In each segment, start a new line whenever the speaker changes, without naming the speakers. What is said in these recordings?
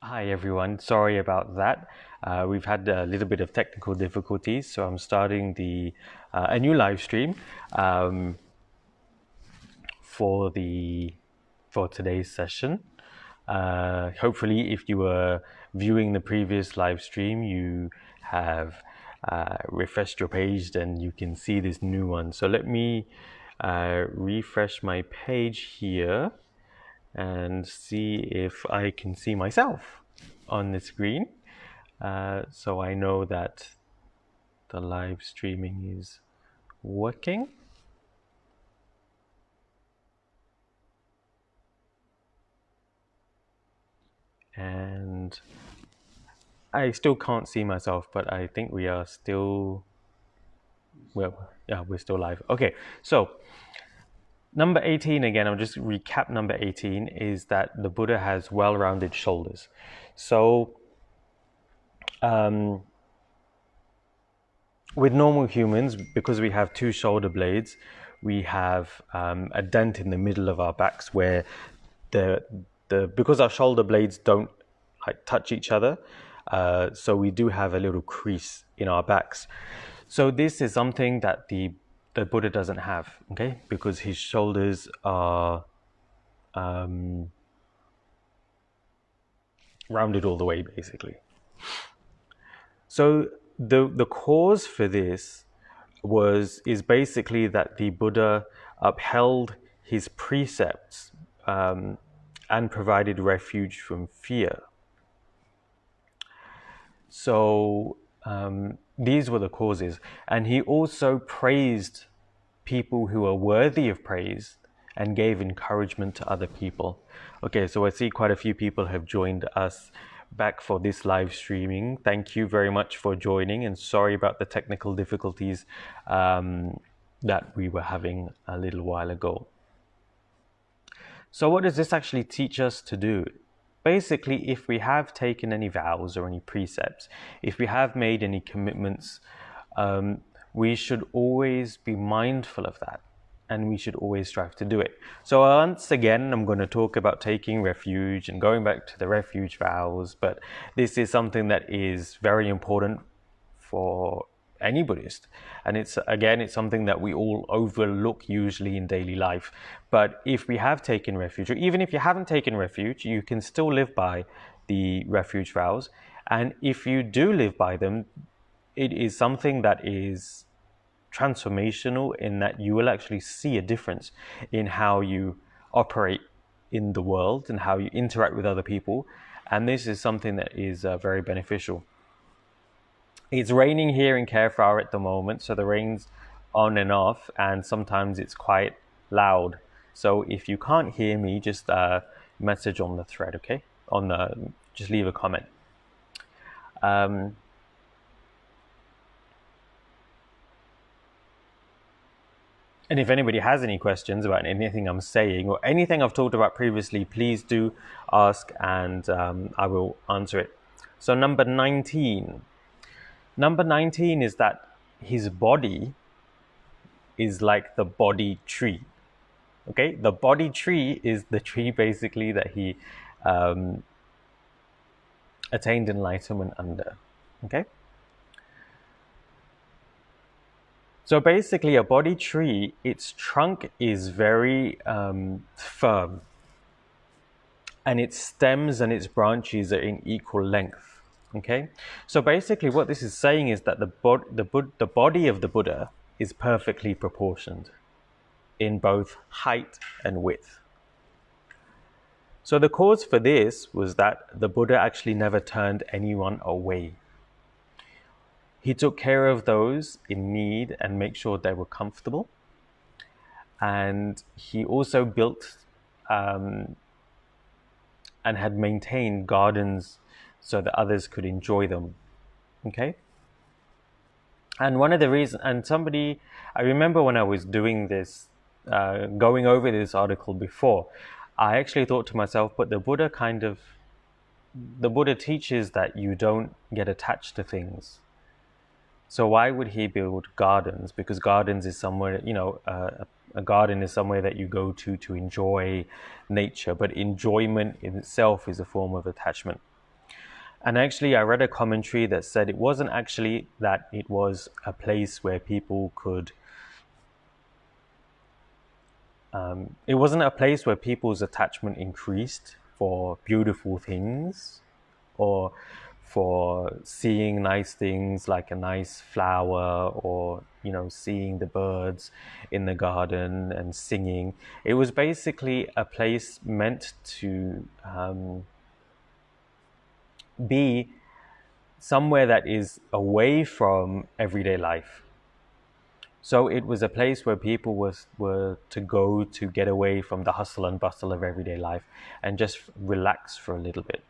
Hi everyone, sorry about that. We've had a little bit of technical difficulties, so I'm starting a new live stream um, for the for today's session. Hopefully, if you were viewing the previous live stream, you have refreshed your page, then you can see this new one. So let me refresh my page here and see if I can see myself on the screen. So I know that the live streaming is working. And I still can't see myself, but I think we are still, well, yeah, we're still live. Okay, so number 18 again, I'll just recap number 18 is that the Buddha has well-rounded shoulders. So with normal humans, because we have two shoulder blades, we have a dent in the middle of our backs where the because our shoulder blades don't like touch each other, so we do have a little crease in our backs. So this is something that the Buddha doesn't have, okay, because his shoulders are rounded all the way, basically. So the cause for this is basically that the Buddha upheld his precepts and provided refuge from fear. So these were the causes, and he also praised people who are worthy of praise and gave encouragement to other people. Okay, so I see quite a few people have joined us back for this live streaming. Thank you very much for joining, and sorry about the technical difficulties that we were having a little while ago. So what does this actually teach us to do? Basically, if we have taken any vows or any precepts, if we have made any commitments, we should always be mindful of that, and we should always strive to do it. So once again, I'm going to talk about taking refuge and going back to the refuge vows, but this is something that is very important for any Buddhist. And it's something that we all overlook usually in daily life. But if we have taken refuge, or even if you haven't taken refuge, you can still live by the refuge vows. And if you do live by them, it is something that is transformational in that you will actually see a difference in how you operate in the world and how you interact with other people. And this is something that is very beneficial. It's raining here in Kechara at the moment, so the rain's on and off, and sometimes it's quite loud. So if you can't hear me, just message on the thread, okay? Just leave a comment. And if anybody has any questions about anything I'm saying or anything I've talked about previously, please do ask, and I will answer it. So number 19. Number 19 is that his body is like the body tree. Okay, the body tree is the tree basically that he attained enlightenment under. Okay, so basically a body tree, its trunk is very firm, and its stems and its branches are in equal length. Okay, so basically what this is saying is that the body of the Buddha is perfectly proportioned in both height and width. So the cause for this was that the Buddha actually never turned anyone away. He took care of those in need and made sure they were comfortable. And he also built and had maintained gardens so that others could enjoy them. Okay? And one of the reasons, I remember when I was doing this, going over this article before, I actually thought to myself, but the Buddha teaches that you don't get attached to things. So why would he build gardens? Because gardens is somewhere, a garden is somewhere that you go to enjoy nature, but enjoyment in itself is a form of attachment. And actually, I read a commentary that said it wasn't actually that it was a place where people could. It wasn't a place where people's attachment increased for beautiful things or for seeing nice things like a nice flower, or seeing the birds in the garden and singing. It was basically a place meant to be somewhere that is away from everyday life. So it was a place where people were to go to get away from the hustle and bustle of everyday life and just relax for a little bit.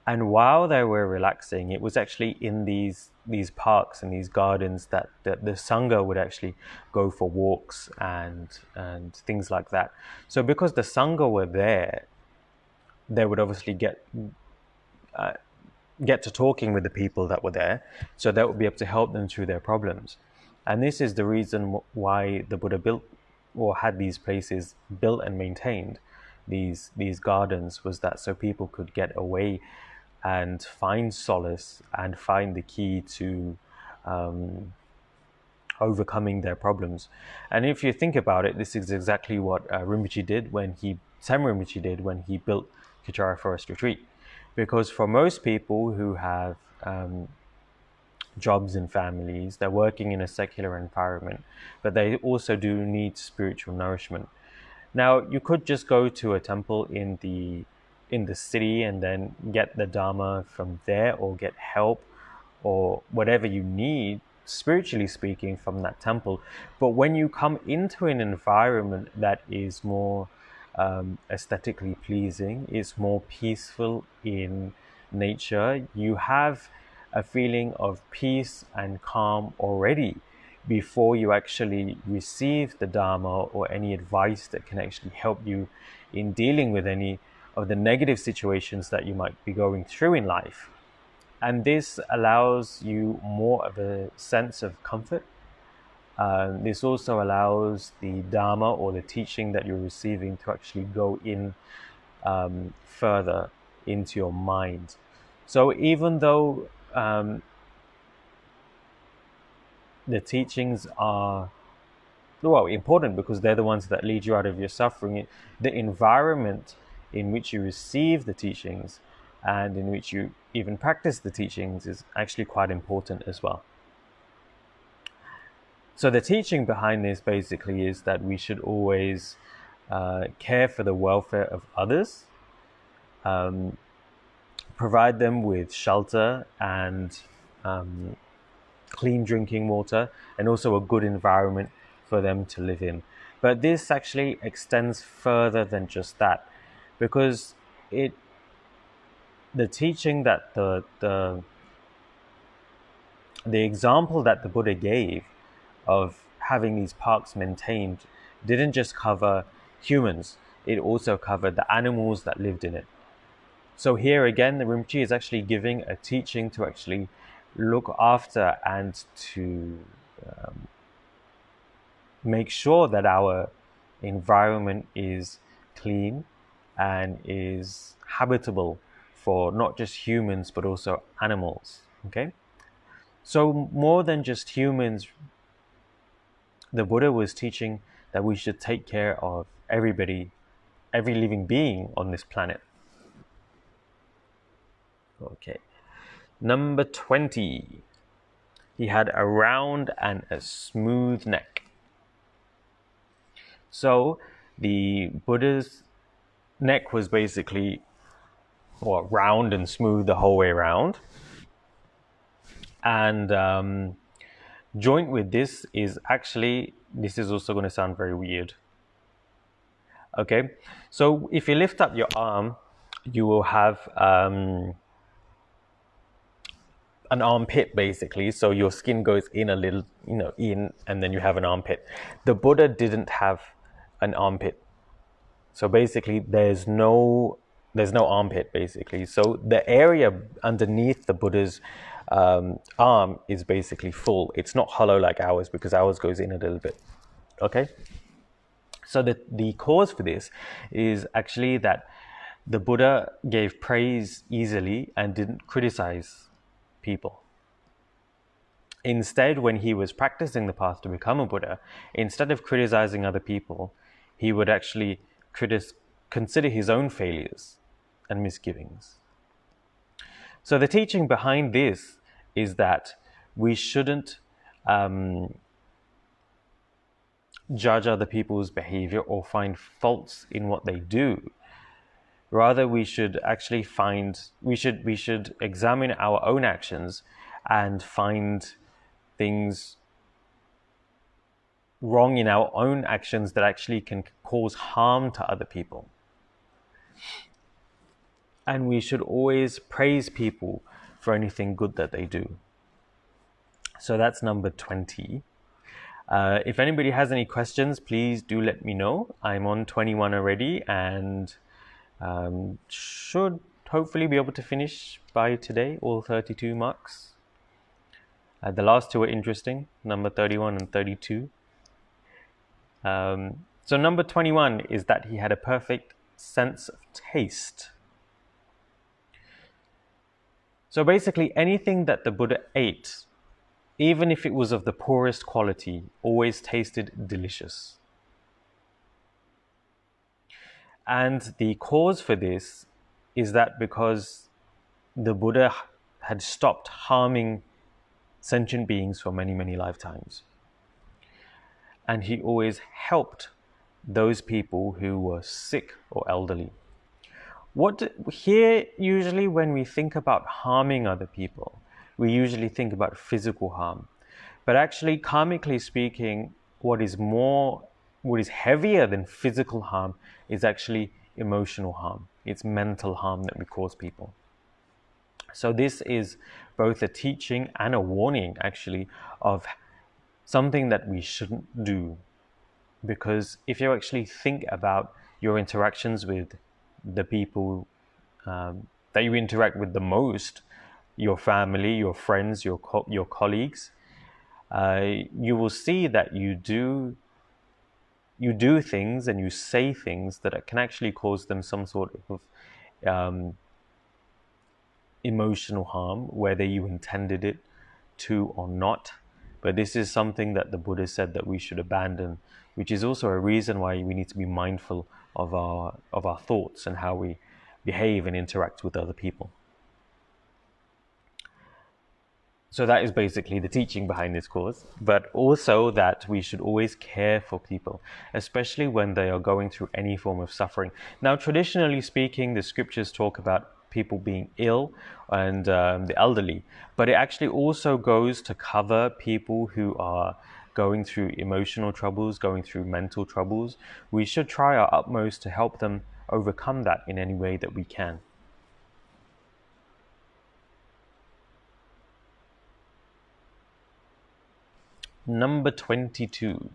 And while they were relaxing, it was actually in these parks and these gardens that the Sangha would actually go for walks and things like that. So because the Sangha were there, they would obviously get to talking with the people that were there, so that would be able to help them through their problems. And this is the reason why the Buddha built or had these places built and maintained, these gardens, was that so people could get away and find solace and find the key to overcoming their problems. And if you think about it, this is exactly what Rinpoche did when Sam Rinpoche did when he built Kechara Forest Retreat. Because for most people who have jobs and families, they're working in a secular environment, but they also do need spiritual nourishment. Now, you could just go to a temple in the city and then get the Dharma from there, or get help or whatever you need, spiritually speaking, from that temple. But when you come into an environment that is more aesthetically pleasing, it's more peaceful in nature, you have a feeling of peace and calm already before you actually receive the Dharma or any advice that can actually help you in dealing with any of the negative situations that you might be going through in life. And this allows you more of a sense of comfort. This also allows the Dharma or the teaching that you're receiving to actually go in further into your mind. So even though the teachings are important because they're the ones that lead you out of your suffering, the environment in which you receive the teachings and in which you even practice the teachings is actually quite important as well. So the teaching behind this basically is that we should always care for the welfare of others, provide them with shelter and clean drinking water, and also a good environment for them to live in. But this actually extends further than just that, because the teaching that the example that the Buddha gave of having these parks maintained didn't just cover humans, it also covered the animals that lived in it. So here again, the Rinpoche is actually giving a teaching to actually look after and to make sure that our environment is clean and is habitable for not just humans but also animals. Okay, so more than just humans, the Buddha was teaching that we should take care of everybody, every living being on this planet. Okay, number 20. He had a round and a smooth neck. So the Buddha's neck was basically round and smooth the whole way around. And joint with this is actually, this is also going to sound very weird. Okay, so if you lift up your arm, you will have an armpit basically. So your skin goes in a little, in, and then you have an armpit. The Buddha didn't have an armpit. So basically there's no armpit basically. So the area underneath the Buddha's arm is basically full. It's not hollow like ours, because ours goes in a little bit. Okay. So the cause for this is actually that the Buddha gave praise easily and didn't criticize people. Instead, when he was practicing the path to become a Buddha, instead of criticizing other people, he would actually consider his own failures and misgivings. So the teaching behind this is that we shouldn't judge other people's behavior or find faults in what they do. Rather, we should actually we should examine our own actions and find things wrong in our own actions that actually can cause harm to other people. And we should always praise people for anything good that they do. So that's number 20. If anybody has any questions, please do let me know. I'm on 21 already and should hopefully be able to finish by today, all 32 marks. The last two are interesting, number 31 and 32. So number 21 is that he had a perfect sense of taste. So basically anything that the Buddha ate, even if it was of the poorest quality, always tasted delicious. And the cause for this is that because the Buddha had stopped harming sentient beings for many, many lifetimes. And he always helped those people who were sick or elderly. Here, usually when we think about harming other people, we usually think about physical harm. But actually, karmically speaking, what is heavier than physical harm is actually emotional harm. It's mental harm that we cause people. So this is both a teaching and a warning, actually, of something that we shouldn't do. Because if you actually think about your interactions with the people that you interact with the most, your family, your friends, your colleagues, you will see that you do things and you say things that can actually cause them some sort of emotional harm, whether you intended it to or not. But this is something that the Buddha said that we should abandon, which is also a reason why we need to be mindful of our thoughts and how we behave and interact with other people. So that is basically the teaching behind this course, but also that we should always care for people, especially when they are going through any form of suffering. Now, traditionally speaking, the scriptures talk about people being ill and the elderly, but it actually also goes to cover people who are going through emotional troubles, going through mental troubles. We should try our utmost to help them overcome that in any way that we can. Number 22.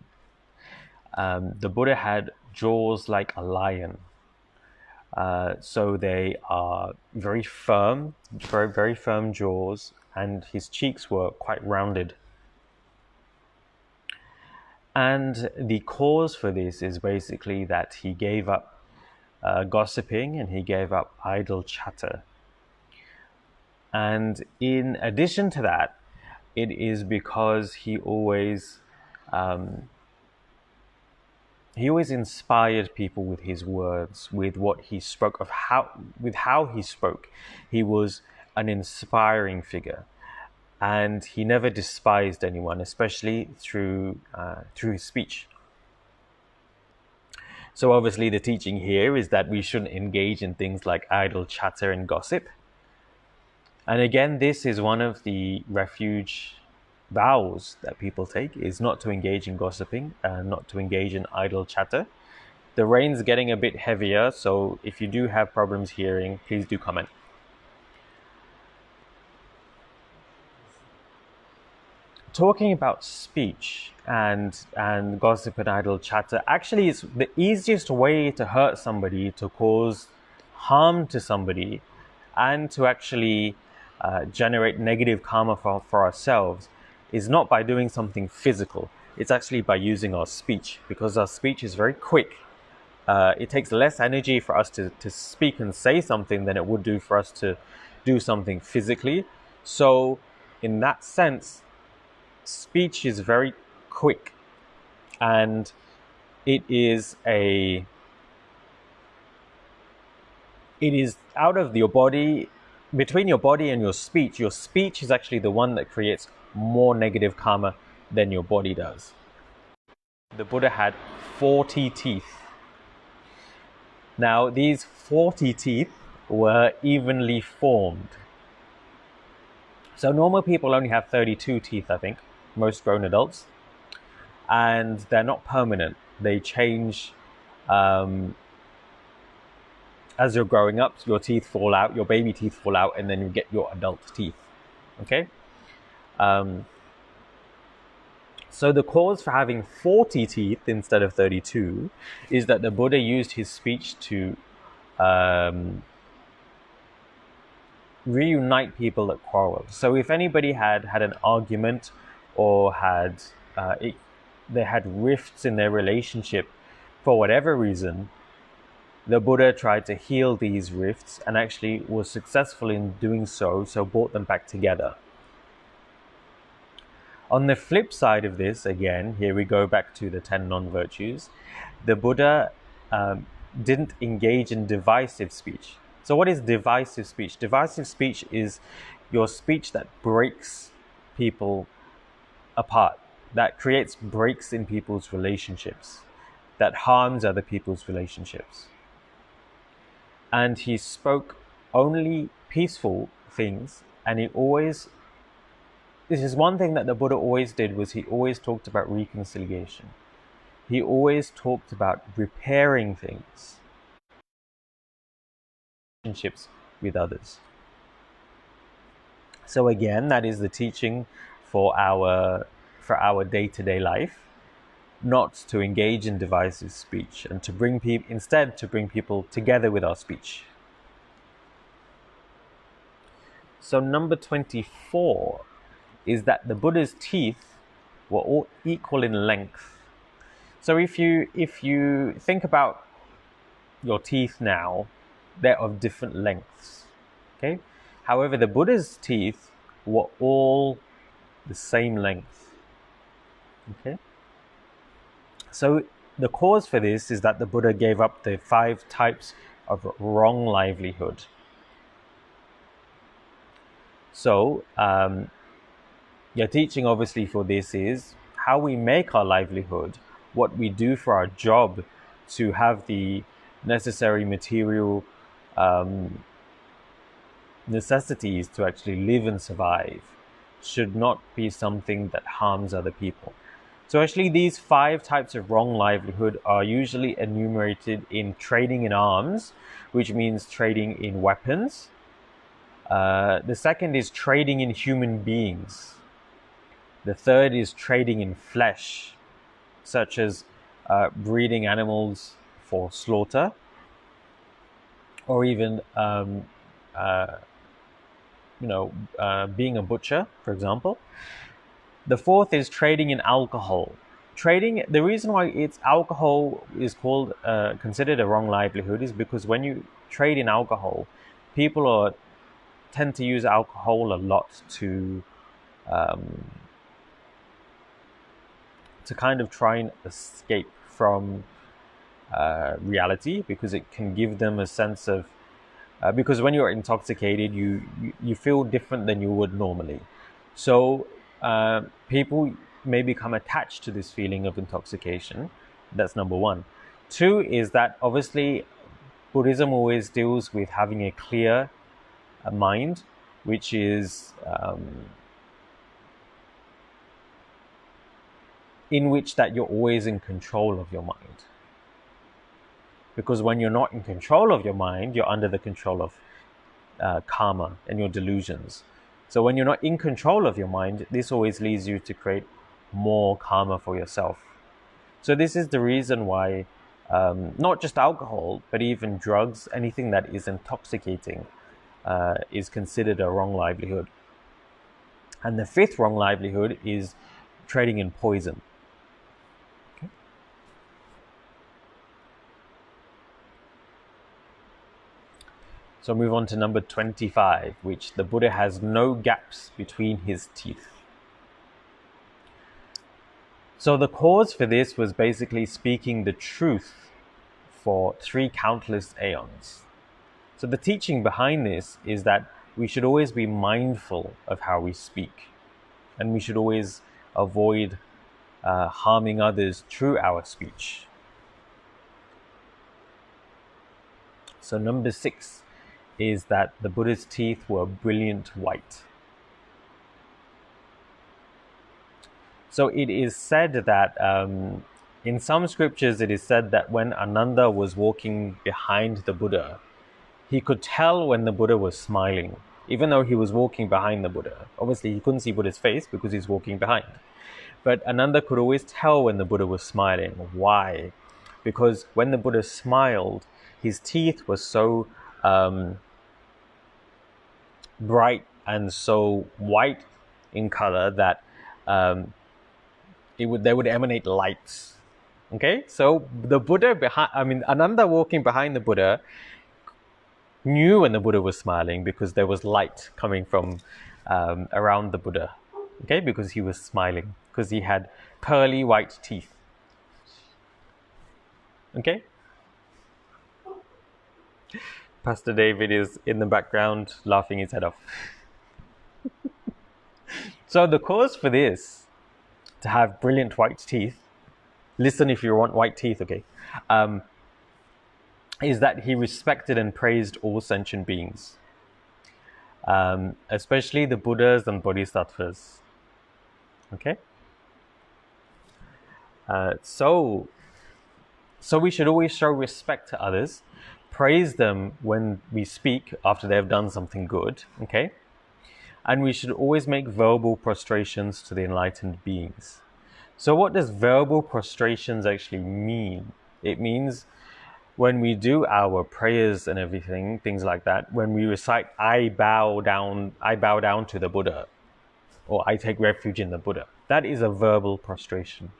The Buddha had jaws like a lion. So they are very firm, very, very firm jaws, and his cheeks were quite rounded. And the cause for this is basically that he gave up gossiping and he gave up idle chatter. And in addition to that, it is because he always inspired people with his words, with what he spoke of, how he spoke. He was an inspiring figure, and he never despised anyone, especially through his speech. So obviously the teaching here is that we shouldn't engage in things like idle chatter and gossip. And again, this is one of the refuge vows that people take, is not to engage in gossiping and not to engage in idle chatter. The rain's getting a bit heavier, so if you do have problems hearing, please do comment. Talking about speech and gossip and idle chatter, actually it's the easiest way to hurt somebody, to cause harm to somebody, and to actually generate negative karma for ourselves, is not by doing something physical. It's actually by using our speech, because our speech is very quick it takes less energy for us to speak and say something than it would do for us to do something physically. So in that sense, speech is very quick, and it is out of your body, between your body and your speech. Your speech is actually the one that creates more negative karma than your body does. The Buddha had 40 teeth. Now, these 40 teeth were evenly formed. So normal people only have 32 teeth, I think, most grown adults. And they're not permanent. They change as you're growing up. Your teeth fall out, your baby teeth fall out, and then you get your adult teeth. Okay? So the cause for having 40 teeth instead of 32 is that the Buddha used his speech to reunite people that quarreled. So if anybody had an argument or they had rifts in their relationship for whatever reason, the Buddha tried to heal these rifts and actually was successful in doing so brought them back together. On the flip side of this, again, here we go back to the 10 non-virtues, the Buddha didn't engage in divisive speech. So what is divisive speech? Divisive speech is your speech that breaks people apart, that creates breaks in people's relationships, that harms other people's relationships. And he spoke only peaceful things, and this is one thing that the Buddha always did, was he always talked about reconciliation. He always talked about repairing things, relationships with others. So again, that is the teaching for our day-to-day life, not to engage in divisive speech, and instead to bring people together with our speech. So number 24 is that the Buddha's teeth were all equal in length. So if you think about your teeth now, they're of different lengths. Okay? However, the Buddha's teeth were all the same length. Okay? So the cause for this is that the Buddha gave up the 5 types of wrong livelihood. So your teaching obviously for this is how we make our livelihood, what we do for our job to have the necessary material necessities to actually live and survive, should not be something that harms other people. So actually these 5 types of wrong livelihood are usually enumerated in trading in arms, which means trading in weapons. The second is trading in human beings. The third is trading in flesh, such as breeding animals for slaughter, or even being a butcher, for example. The fourth is trading in alcohol. The reason why alcohol is called considered a wrong livelihood is because when you trade in alcohol, people tend to use alcohol a lot to kind of try and escape from reality, because it can give them a sense of because when you're intoxicated, you feel different than you would normally. So people may become attached to this feeling of intoxication. That's number 1. 2 is that obviously Buddhism always deals with having a clear mind, which is in which that you're always in control of your mind. Because when you're not in control of your mind, you're under the control of karma and your delusions. So when you're not in control of your mind, this always leads you to create more karma for yourself. So this is the reason why not just alcohol, but even drugs, anything that is intoxicating, is considered a wrong livelihood. And the 5th wrong livelihood is trading in poison. Okay. So move on to number 25, which the Buddha has no gaps between his teeth. So the cause for this was basically speaking the truth for 3 countless aeons. So the teaching behind this is that we should always be mindful of how we speak, and we should always avoid harming others through our speech. So number 6 is that the Buddha's teeth were brilliant white. So it is said that in some scriptures it is said that when Ananda was walking behind the Buddha, he could tell when the Buddha was smiling, even though he was walking behind the Buddha. Obviously, he couldn't see Buddha's face because he's walking behind. But Ananda could always tell when the Buddha was smiling. Why? Because when the Buddha smiled, his teeth were so bright and so white in color that they would emanate lights. Okay, so the Buddha Ananda walking behind the Buddha knew when the Buddha was smiling because there was light coming from around the Buddha. Okay, because he was smiling, because he had pearly white teeth. Okay, Pastor David is in the background laughing his head off. So the cause for this, to have brilliant white teeth, listen if you want white teeth, okay, is that he respected and praised all sentient beings, especially the Buddhas and Bodhisattvas. Okay, so we should always show respect to others, praise them when we speak after they have done something good, okay? And we should always make verbal prostrations to the enlightened beings. So what does verbal prostrations actually mean? It means when we do our prayers and everything, things like that, when we recite, I bow down to the Buddha, or I take refuge in the Buddha, that is a verbal prostration.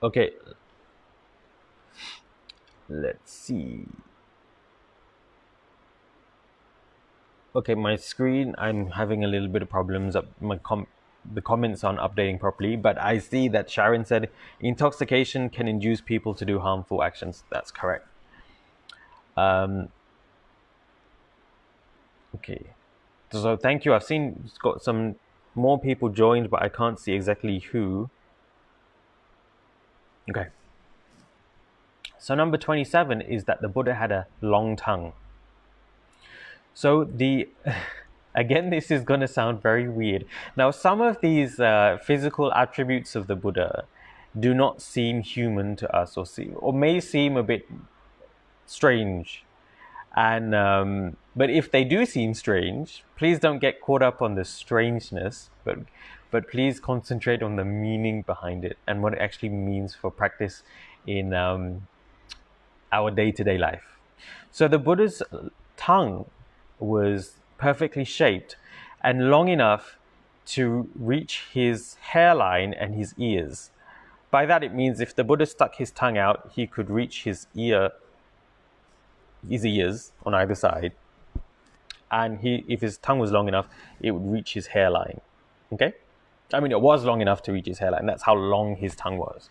Okay, let's see. Okay, my screen, I'm having a little bit of problems. The comments aren't updating properly, but I see that Sharon said intoxication can induce people to do harmful actions. That's correct. Okay, so thank you. I've seen it's got some more people joined, but I can't see exactly who. Okay. So number 27 is that the Buddha had a long tongue. So again, this is going to sound very weird. Now, some of these physical attributes of the Buddha do not seem human to us, or may seem a bit strange. And but if they do seem strange, please don't get caught up on the strangeness, but please concentrate on the meaning behind it and what it actually means for practice in our day-to-day life. So the Buddha's tongue was perfectly shaped and long enough to reach his hairline and his ears. By that it means if the Buddha stuck his tongue out, he could reach his ears on either side, and if his tongue was long enough, it would reach his hairline. Okay, I mean, it was long enough to reach his hairline. That's how long his tongue was,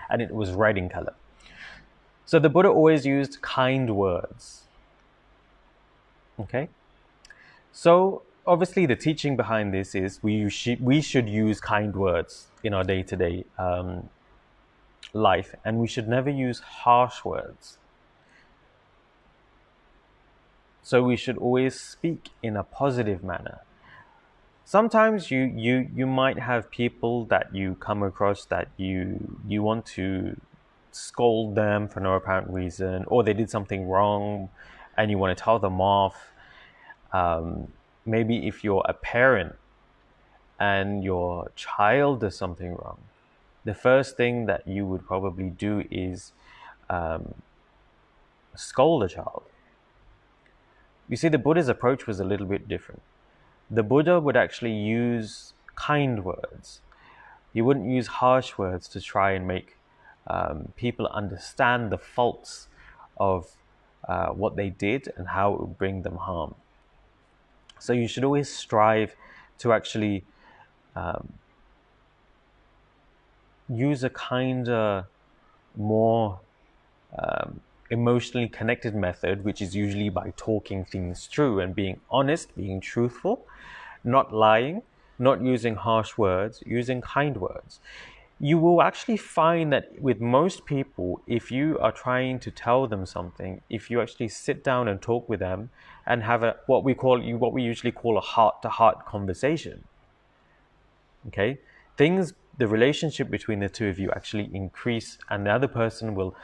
and it was red in color. So the Buddha always used kind words. Okay, so obviously the teaching behind this is we should use kind words in our day-to-day life, and we should never use harsh words. So we should always speak in a positive manner. Sometimes you might have people that you come across that you want to scold them for no apparent reason, or they did something wrong and you want to tell them off. Maybe if you're a parent and your child does something wrong, the first thing that you would probably do is scold a child. You see, the Buddha's approach was a little bit different. The Buddha would actually use kind words, He wouldn't use harsh words to try and make people understand the faults of what they did and how it would bring them harm. So you should always strive to actually use a kinder, more emotionally connected method, which is usually by talking things through and being honest, being truthful, not lying, not using harsh words, using kind words. You will actually find that with most people, if you are trying to tell them something, if you actually sit down and talk with them and have a what we usually call a heart-to-heart conversation, okay, the relationship between the two of you actually increase, and the other person will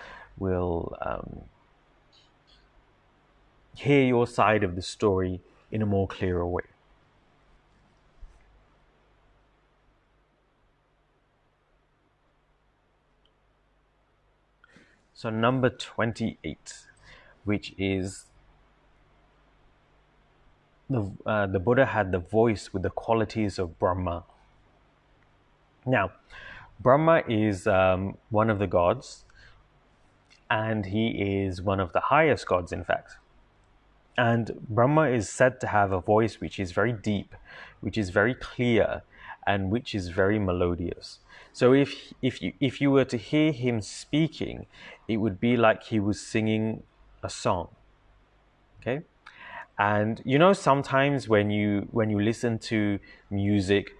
hear your side of the story in a more clearer way. So number 28, which is the Buddha had the voice with the qualities of Brahma. Now, Brahma is one of the gods, and he is one of the highest gods, in fact. And Brahma is said to have a voice which is very deep, which is very clear, and which is very melodious. So if you were to hear him speaking, it would be like he was singing a song. Okay? And sometimes when you listen to music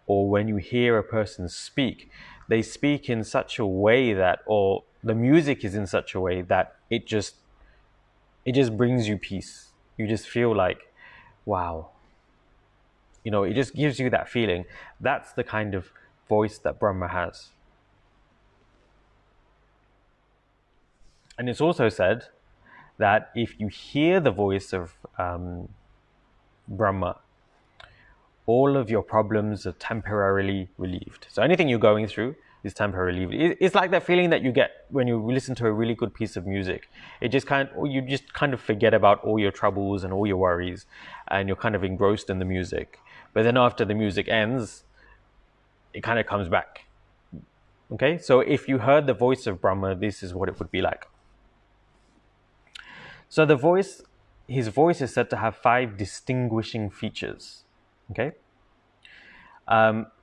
or when you hear a person speak, they speak in such a way that, or the music is in such a way that it just brings you peace. You just feel like, wow. It just gives you that feeling. That's the kind of voice that Brahma has. And it's also said that if you hear the voice of Brahma, all of your problems are temporarily relieved. So anything you're going through is temporarily relieved. It's like that feeling that you get when you listen to a really good piece of music. You just kind of forget about all your troubles and all your worries, and you're kind of engrossed in the music. But then after the music ends, it kind of comes back. Okay, so if you heard the voice of Brahma, this is what it would be like. So his voice is said to have 5 distinguishing features. Okay,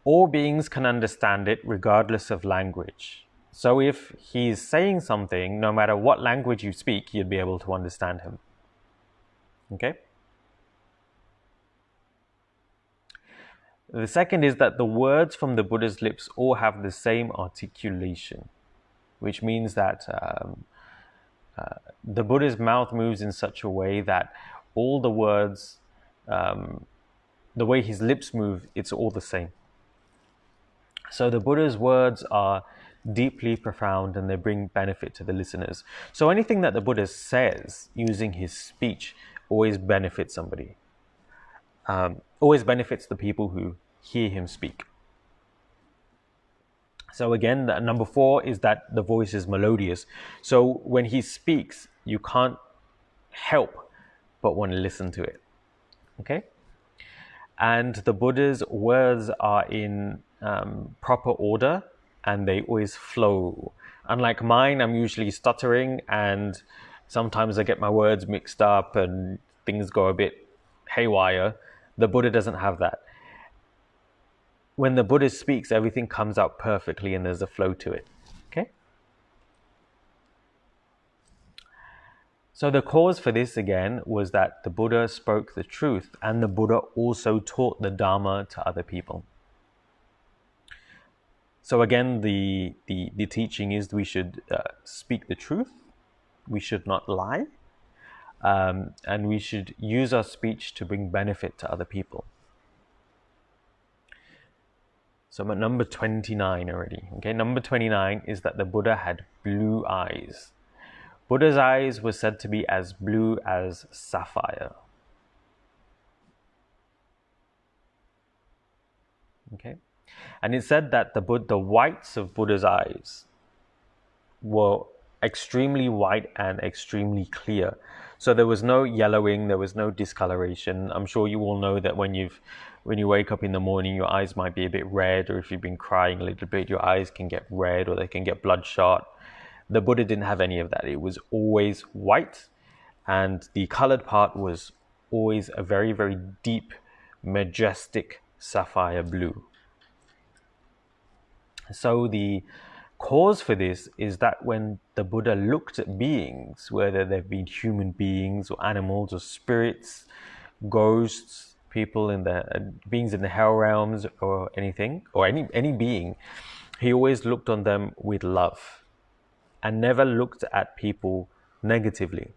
all beings can understand it regardless of language. So if he's saying something, no matter what language you speak, you'd be able to understand him. Okay. The second is that the words from the Buddha's lips all have the same articulation, which means that the Buddha's mouth moves in such a way that all the words, the way his lips move, it's all the same. So the Buddha's words are deeply profound and they bring benefit to the listeners. So anything that the Buddha says using his speech always benefits somebody. Always benefits the people who hear him speak. So again, number 4 is that the voice is melodious. So when he speaks, you can't help but want to listen to it. Okay? And the Buddha's words are in proper order and they always flow. Unlike mine, I'm usually stuttering and sometimes I get my words mixed up and things go a bit haywire. The Buddha doesn't have that. When the Buddha speaks, everything comes out perfectly and there's a flow to it. Okay? So the cause for this again was that the Buddha spoke the truth and the Buddha also taught the Dharma to other people. So again, the teaching is we should speak the truth, we should not lie, and we should use our speech to bring benefit to other people. So I'm at number 29 already. Okay, number 29 is that the Buddha had blue eyes. Buddha's eyes were said to be as blue as sapphire. Okay, and it said that the whites of Buddha's eyes were extremely white and extremely clear. So there was no yellowing, there was no discoloration. I'm sure you all know that when when you wake up in the morning, your eyes might be a bit red, or if you've been crying a little bit, your eyes can get red or they can get bloodshot. The Buddha didn't have any of that. It was always white, and the colored part was always a very, very deep, majestic sapphire blue. So the cause for this is that when the Buddha looked at beings, whether they've been human beings or animals or spirits, ghosts, people in the beings in the hell realms or anything, or any being, he always looked on them with love and never looked at people negatively.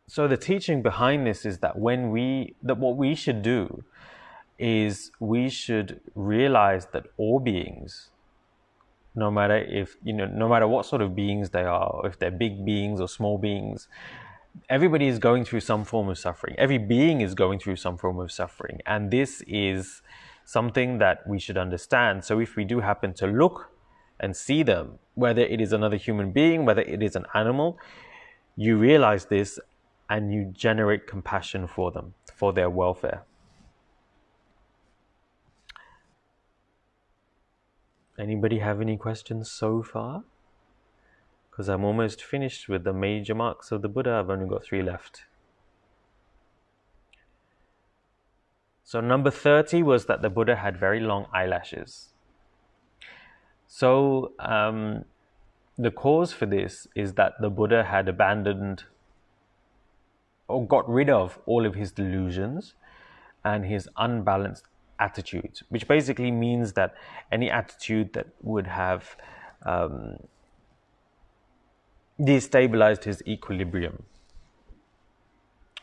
So the teaching behind this is that what we should do is we should realize that all beings, no matter what sort of beings they are, if they're big beings or small beings, everybody is going through some form of suffering. Every being is going through some form of suffering. And this is something that we should understand. So if we do happen to look and see them, whether it is another human being, whether it is an animal, you realize this and you generate compassion for them, for their welfare. Anybody have any questions so far? Because I'm almost finished with the major marks of the Buddha. I've only got 3 left. So number 30 was that the Buddha had very long eyelashes. So the cause for this is that the Buddha had abandoned or got rid of all of his delusions and his unbalanced attitudes, which basically means that any attitude that would have destabilized his equilibrium.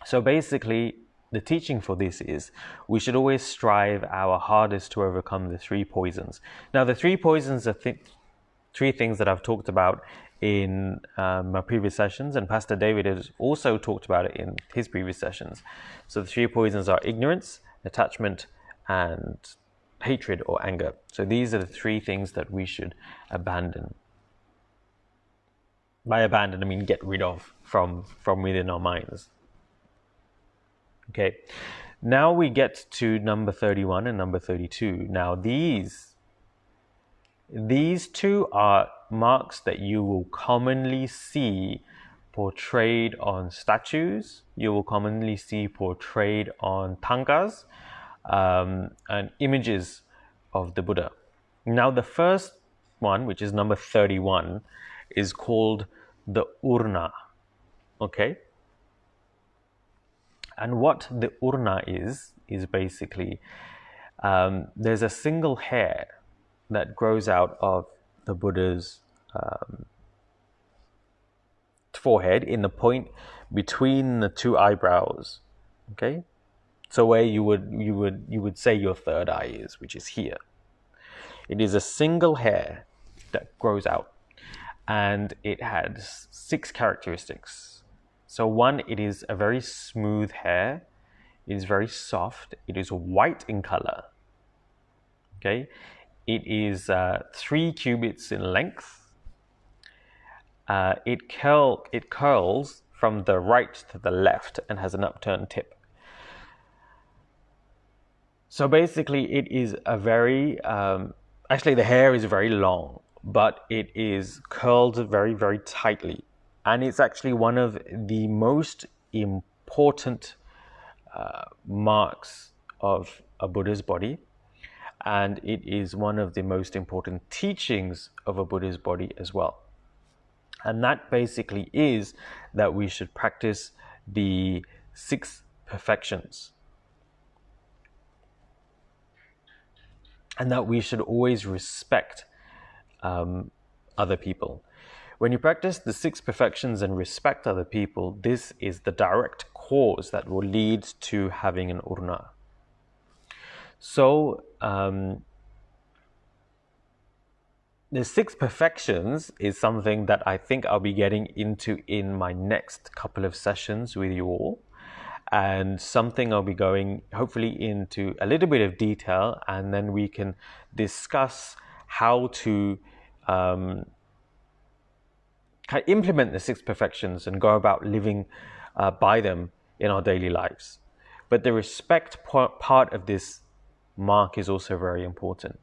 So basically, the teaching for this is we should always strive our hardest to overcome the 3 poisons. Now, the 3 poisons are 3 things that I've talked about in my previous sessions, and Pastor David has also talked about it in his previous sessions. So the 3 poisons are ignorance, attachment, and hatred or anger. So these are the 3 things that we should abandon. By abandon, I mean get rid of from within our minds. Okay, now we get to number 31 and number 32. Now these 2 are marks that you will commonly see portrayed on statues. You will commonly see portrayed on tankas and images of the Buddha. Now the first one, which is number 31, is called the urna. Okay? And what the urna is basically, there's a single hair that grows out of the Buddha's forehead in the point between the 2 eyebrows. Okay? So where you would say your third eye is, which is here. It is a single hair that grows out, and it has 6 characteristics. So 1, it is a very smooth hair. It is very soft. It is white in color. Okay, it is 3 cubits in length. It curls from the right to the left and has an upturned tip. So basically, it is a very actually the hair is very long, but it is curled very, very tightly. And it's actually one of the most important marks of a Buddha's body. And it is one of the most important teachings of a Buddha's body as well. And that basically is that we should practice the 6 perfections. And that we should always respect other people. When you practice the 6 perfections and respect other people, this is the direct cause that will lead to having an urna. So, the 6 perfections is something that I think I'll be getting into in my next couple of sessions with you all. And something I'll be going hopefully into a little bit of detail, and then we can discuss how to implement the six perfections and go about living by them in our daily lives. But the respect part of this mark is also very important.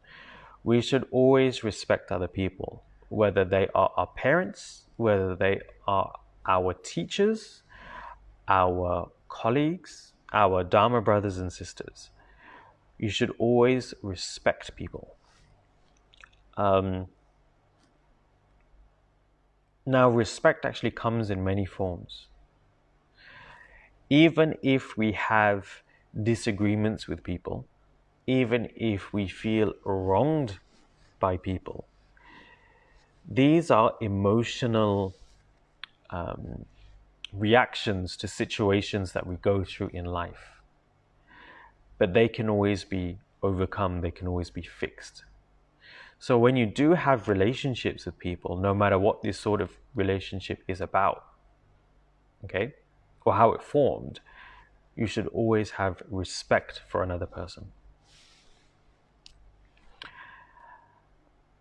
We should always respect other people, whether they are our parents, whether they are our teachers, our colleagues, our Dharma brothers and sisters. You should always respect people. Now, respect actually comes in many forms. Even if we have disagreements with people, even if we feel wronged by people, these are emotional reactions to situations that we go through in life. But they can always be overcome, they can always be fixed. So when you do have relationships with people, no matter what this sort of relationship is about, okay, or how it formed, you should always have respect for another person.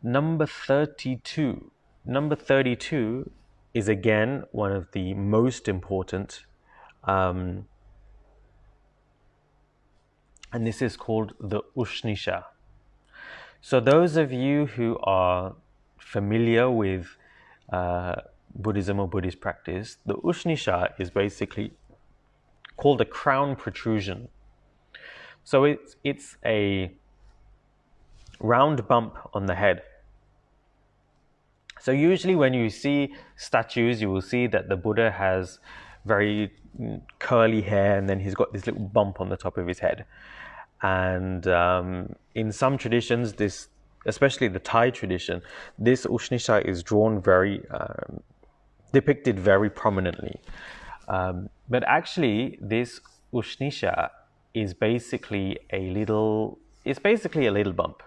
Number 32. Number 32 is again one of the most important, and this is called the Ushnisha. So those of you who are familiar with Buddhism or Buddhist practice, the Ushnisha is basically called a crown protrusion. So it's a round bump on the head. So usually when you see statues, you will see that the Buddha has very curly hair and then he's got this little bump on the top of his head. And in some traditions, this, especially the Thai tradition, this Ushnisha is drawn depicted very prominently. But actually, this Ushnisha is basically a little bump.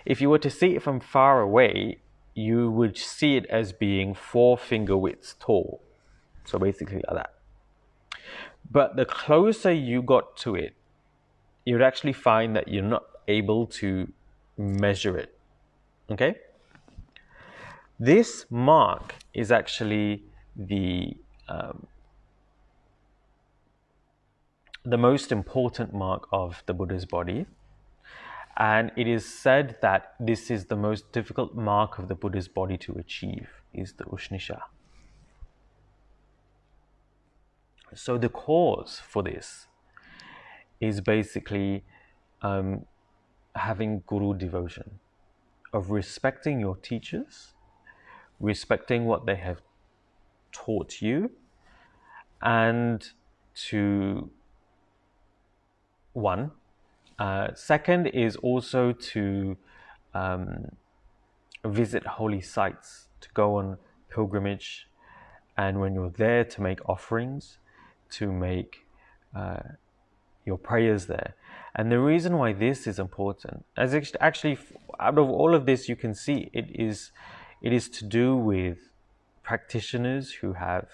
If you were to see it from far away, you would see it as being 4 finger widths tall. So basically like that. But the closer you got to it, you'd actually find that you're not able to measure it. Okay? This mark is actually the most important mark of the Buddha's body. And it is said that this is the most difficult mark of the Buddha's body to achieve, is the Ushnisha. So the cause for this is basically having guru devotion, of respecting your teachers, respecting what they have taught you, and to one. Second is also to visit holy sites, to go on pilgrimage, and when you're there to make offerings, to make your prayers there. And the reason why this is important, as actually out of all of this you can see it is to do with practitioners who have,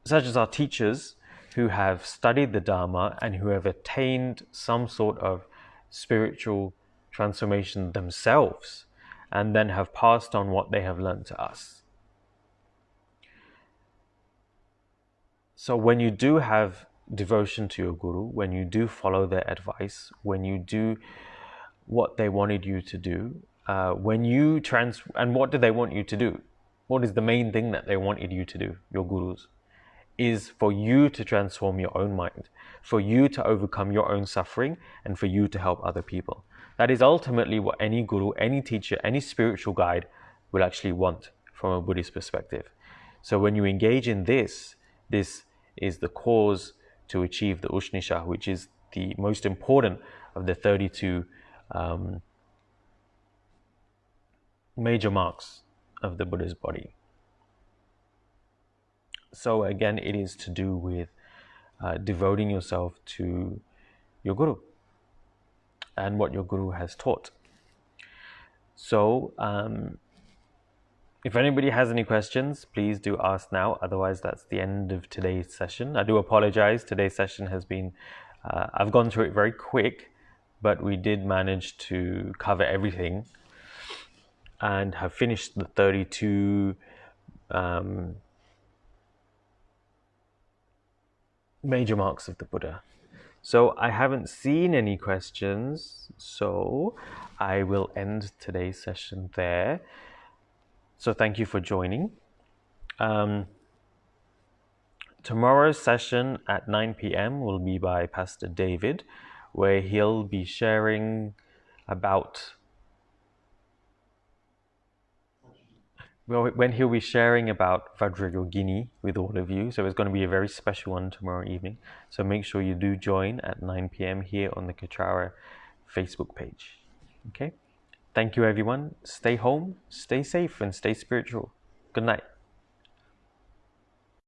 such as our teachers, who have studied the Dharma and who have attained some sort of spiritual transformation themselves and then have passed on what they have learned to us. So when you do have devotion to your guru, when you do follow their advice, when you do what they wanted you to do, and what do they want you to do? What is the main thing that they wanted you to do, your gurus? Is for you to transform your own mind, for you to overcome your own suffering, and for you to help other people. That is ultimately what any guru, any teacher, any spiritual guide will actually want from a Buddhist perspective. So when you engage in this is the cause to achieve the Ushnisha, which is the most important of the 32 major marks of the Buddha's body. So again, it is to do with devoting yourself to your guru and what your guru has taught. So if anybody has any questions, please do ask now. Otherwise, that's the end of today's session. I do apologize. Today's session has been, I've gone through it very quick, but we did manage to cover everything and have finished the 32 major marks of the Buddha. So I haven't seen any questions, so I will end today's session there. So thank you for joining. Tomorrow's session at 9 p.m. will be by Pastor David, where he'll be sharing about he'll be sharing about Vajrayogini with all of you. So it's going to be a very special one tomorrow evening. So make sure you do join at 9 p.m. here on the Kechara Facebook page. Okay? Thank you, everyone. Stay home, stay safe, and stay spiritual. Good night.